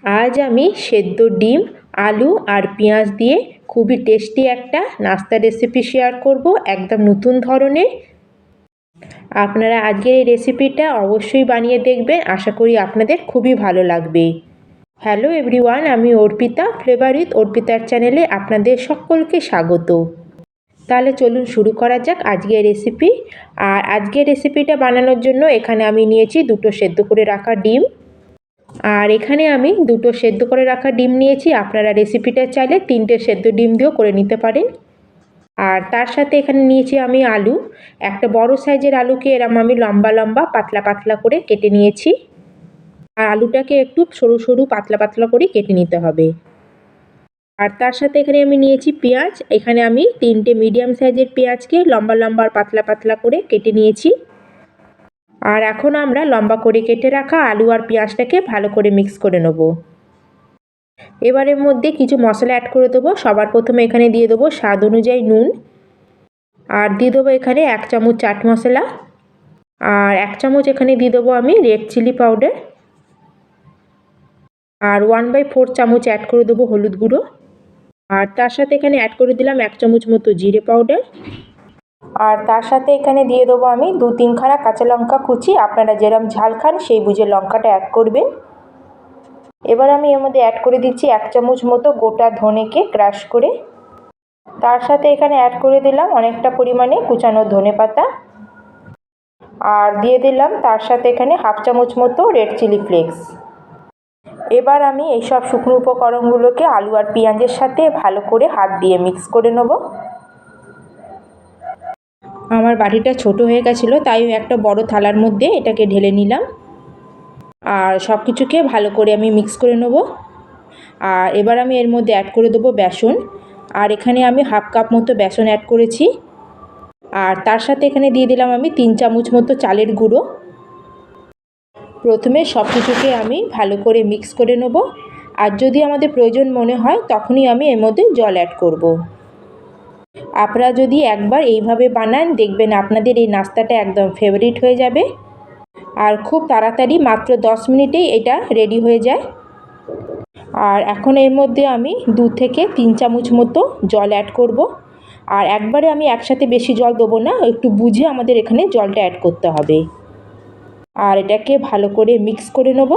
আজ আমি সেদ্ধ ডিম, আলু আর পেঁয়াজ দিয়ে খুবই টেস্টি একটা নাস্তা রেসিপি শেয়ার করব, একদম নতুন ধরনের। আপনারা আজকের এই রেসিপিটা অবশ্যই বানিয়ে দেখবেন, আশা করি আপনাদের খুবই ভালো লাগবে। হ্যালো এভরিওয়ান, আমি অর্পিতা, ফ্লেভার উইথ অর্পিতার চ্যানেলে আপনাদের সকলকে স্বাগত। তাহলে চলুন শুরু করা যাক আজকের রেসিপি। আর আজকের রেসিপিটা বানানোর জন্য এখানে আমি নিয়েছি 2টো সেদ্ধ করে রাখা ডিম। আর এখানে আমি 2টো সেদ্ধ করে রাখা ডিম নিয়েছি। আপনারা রেসিপিটা চাইলে 3টে সেদ্ধ ডিম দিয়েও করে নিতে পারেন। আর তার সাথে এখানে নিয়েছি আমি আলু। একটা বড় সাইজের আলুকে এরম আমি লম্বা লম্বা পাতলা পাতলা করে কেটে নিয়েছি। আর আলুটাকে একটু সরু সরু পাতলা পাতলা করে কেটে নিতে হবে। আর তার সাথে এখানে আমি নিয়েছি পেঁয়াজ। এখানে আমি 3টে মিডিয়াম সাইজের পেঁয়াজকে লম্বা লম্বা আর পাতলা পাতলা করে কেটে নিয়েছি। আর এখন আমরা লম্বা করে কেটে রাখা আলু আর পেঁয়াজটাকে ভালো করে মিক্স করে নেব। এবারের মধ্যে কিছু মশলা অ্যাড করে দেবো। সবার প্রথমে এখানে দিয়ে দেবো স্বাদ অনুযায়ী নুন। আর দিয়ে দেবো এখানে 1 চামচ চাট মশলা। আর 1 চামচ এখানে দিয়ে দেবো আমি রেড চিলি পাউডার। আর 1/4 চামচ অ্যাড করে দেবো হলুদ গুঁড়ো। আর তার সাথে এখানে অ্যাড করে দিলাম 1 চামচ মতো জিরে পাউডার। আর তার সাথে এখানে দিয়ে দেবো আমি 2-3 খানা কাঁচা লঙ্কা কুচি। আপনারা যেরকম ঝাল খান সেই বুঝে লঙ্কাটা অ্যাড করবেন। এবার আমি এর মধ্যে অ্যাড করে দিচ্ছি 1 চামচ মতো গোটা ধনেকে ক্রাশ করে। তার সাথে এখানে অ্যাড করে দিলাম অনেকটা পরিমাণে কুচানো ধনেপাতা। আর দিয়ে দিলাম তার সাথে এখানে 1/2 চামচ মতো রেড চিলি ফ্লেক্স। এবার আমি এইসব শুকনো উপকরণগুলোকে আলু আর পেঁয়াজের সাথে ভালো করে হাত দিয়ে মিক্স করে নেব। আমার বাটিটা ছোট হয়ে গেছিলো, তাই একটা বড় থালার মধ্যে এটাকে ঢেলে নিলাম। আর সব কিছুকে ভালো করে আমি মিক্স করে নেব। আর এবার আমি এর মধ্যে অ্যাড করে দেবো বেসন। আর এখানে আমি 1/2 কাপ মতো বেসন অ্যাড করেছি। আর তার সাথে এখানে দিয়ে দিলাম আমি 3 চামচ মতো চালের গুঁড়ো। প্রথমে সব কিছুকে আমি ভালো করে মিক্স করে নেব। আর যদি আমাদের প্রয়োজন মনে হয় তখনই আমি এর মধ্যে জল অ্যাড করব। আপনারা যদি একবার এইভাবে বানান, দেখবেন আপনাদের এই নাস্তাটা একদম ফেভারিট হয়ে যাবে। আর খুব তাড়াতাড়ি মাত্র 10 মিনিটেই এটা রেডি হয়ে যায়। আর এখন এর মধ্যে আমি 2 থেকে 3 চামচ মতো জল অ্যাড করব। আর একবারে আমি একসাথে বেশি জল দেবো না, একটু বুঝে আমাদের এখানে জলটা অ্যাড করতে হবে। আর এটাকে ভালো করে মিক্স করে নেব।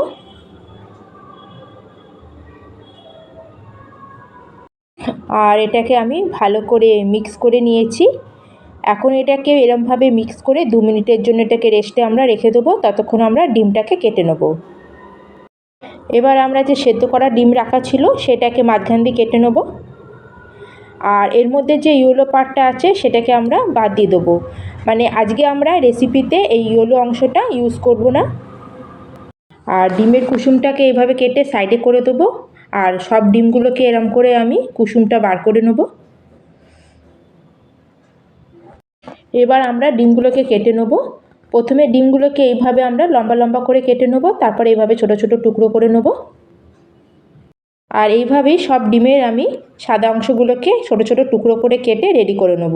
আর এটাকে আমি ভালো করে মিক্স করে নিয়েছি। এখন এটাকে এরমভাবে মিক্স করে 2 মিনিটের জন্য এটাকে রেস্টে আমরা রেখে দেবো। ততক্ষণ আমরা ডিমটাকে কেটে নেব। এবার আমরা যে সেদ্ধ করা ডিম রাখা ছিল সেটাকে মাঝখান দিয়ে কেটে নেব। আর এর মধ্যে যে ইয়েলো পার্টটা আছে সেটাকে আমরা বাদ দিয়ে দেবো। মানে আজকে আমরা রেসিপিতে এই ইয়েলো অংশটা ইউজ করব না। আর ডিমের কুসুমটাকে এইভাবে কেটে সাইডে করে দেবো। আর সব ডিমগুলোকে এরম করে আমি কুসুমটা বার করে নেব। এবার আমরা ডিমগুলোকে কেটে নেব। প্রথমে ডিমগুলোকে এইভাবে আমরা লম্বা লম্বা করে কেটে নেব, তারপরে এইভাবে ছোট ছোট টুকরো করে নেব। আর এইভাবেই সব ডিমের আমি সাদা অংশগুলোকে ছোট ছোট টুকরো করে কেটে রেডি করে নেব।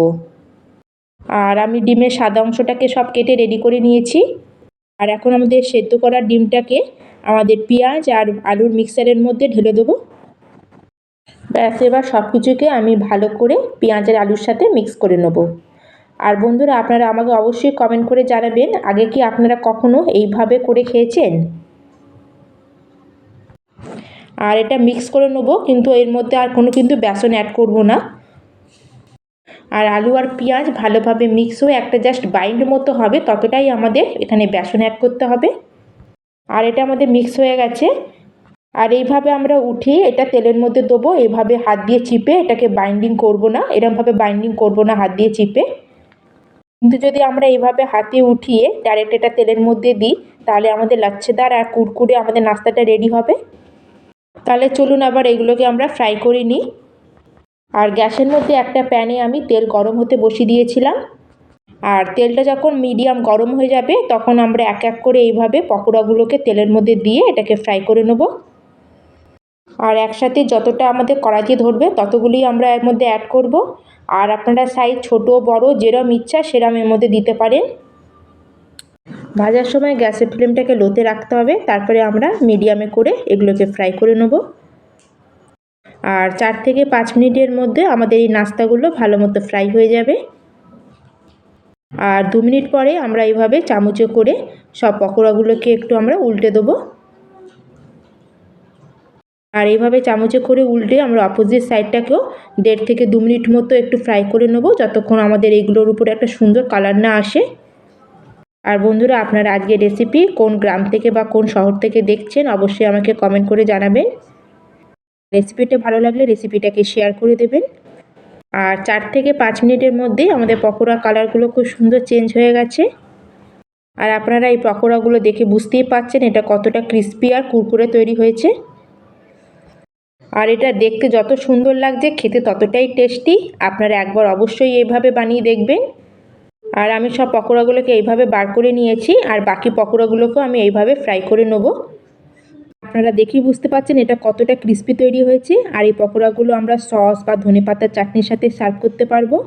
আর আমি ডিমের সাদা অংশটাকে সব কেটে রেডি করে নিয়েছি। আর এখন আমাদের সেদ্ধ করা ডিমটাকে আমাদের পেঁয়াজ আর আলুর মিক্সারের মধ্যে ঢেলে দেবো। ব্যাস, এবার সব কিছুকে আমি ভালো করে পেঁয়াজ আর আলুর সাথে মিক্স করে নেব। আর বন্ধুরা, আপনারা আমাকে অবশ্যই কমেন্ট করে জানাবেন, আগে কি আপনারা কখনো এইভাবে করে খেয়েছেন? আর এটা মিক্স করে নেব, কিন্তু এর মধ্যে আর কোনো কিন্তু বেসন অ্যাড করব না। আর আলু আর পেঁয়াজ ভালোভাবে মিক্স হয়ে একটা জাস্ট বাইন্ড মতো হবে, ততটাই আমাদের এখানে বেসন অ্যাড করতে হবে। আর এটা আমাদের মিক্স হয়ে গেছে। আর এইভাবে আমরা উঠিয়ে এটা তেলের মধ্যে দেবো। এভাবে হাত দিয়ে চিপে এটাকে বাইন্ডিং করব না, এরমভাবে বাইন্ডিং করব না হাত দিয়ে চিপে। কিন্তু যদি আমরা এইভাবে হাতে উঠিয়ে ডাইরেক্ট এটা তেলের মধ্যে দিই, তাহলে আমাদের লাচ্ছেদার আর কুরকুরে আমাদের নাস্তাটা রেডি হবে। তাহলে চলুন আবার এগুলোকে আমরা ফ্রাই করে নিই। আর গ্যাসের মধ্যে একটা প্যানে আমি তেল গরম হতে বসিয়ে দিয়েছিলাম। আর তেলটা যখন মিডিয়াম গরম হয়ে যাবে তখন আমরা এক এক করে এইভাবে পকোড়াগুলোকে তেলের মধ্যে দিয়ে এটাকে ফ্রাই করে নেব। আর একসাথে যতটা আমাদের কড়াইতে ধরবে ততগুলি আমরা এর মধ্যে অ্যাড করব। আর আপনারা সাইজ ছোট বড় যেরম ইচ্ছা সেরম এর মধ্যে দিতে পারেন। ভাজার সময় গ্যাসের ফ্লেমটাকে লোতে রাখতে হবে, তারপরে আমরা মিডিয়ামে করে এগুলোকে ফ্রাই করে নেব। আর 4 থেকে 5 মিনিটের মধ্যে আমাদের এই নাস্তাগুলো ভালো মতো ফ্রাই হয়ে যাবে। আর 2 মিনিট পরে আমরা এইভাবে চামচে করে সব পকোড়াগুলোকে একটু আমরা উল্টে দেবো। আর এইভাবে চামচে করে উল্টে আমরা অপোজিট সাইডটাকেও 1.5 থেকে 2 মিনিট মতো একটু ফ্রাই করে নেব, যতক্ষণ আমাদের এইগুলোর উপরে একটা সুন্দর কালার না আসে। আর বন্ধুরা, আপনারা আজকের রেসিপি কোন গ্রাম থেকে বা কোন শহর থেকে দেখছেন অবশ্যই আমাকে কমেন্ট করে জানাবেন। রেসিপিটা ভালো লাগলে রেসিপিটাকে শেয়ার করে দেবেন। আর 4 থেকে 5 মিনিটের মধ্যেই আমাদের পকোড়া কালারগুলো খুব সুন্দর চেঞ্জ হয়ে গেছে। আর আপনারা এই পকোড়াগুলো দেখে বুঝতেই পারছেন এটা কতটা ক্রিস্পি আর কুরকুরে তৈরি হয়েছে। আর এটা দেখতে যত সুন্দর লাগছে খেতে ততটাই টেস্টি। আপনারা একবার অবশ্যই এইভাবে বানিয়ে দেখবেন। আর আমি সব পকোড়াগুলোকে এইভাবে বার করে নিয়েছি, আর বাকি পকোড়াগুলোকেও আমি এইভাবে ফ্রাই করে নেব। আপনারা দেখেই বুঝতে পারছেন এটা কতটা ক্রিস্পি তৈরি হয়েছে। আর এই পকোড়াগুলো আমরা সস বা ধনেপাতার চাটনির সাথে সার্ভ করতে পারবো।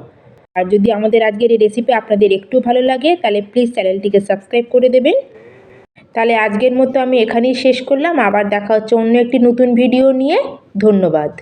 আর যদি আমাদের আজকের এই রেসিপি আপনাদের একটু ভালো লাগে তাহলে প্লিজ চ্যানেলটিকে সাবস্ক্রাইব করে দেবেন। তাহলে আজকের মতো আমি এখানেই শেষ করলাম। আবার দেখা হচ্ছে অন্য একটি নতুন ভিডিও নিয়ে। ধন্যবাদ।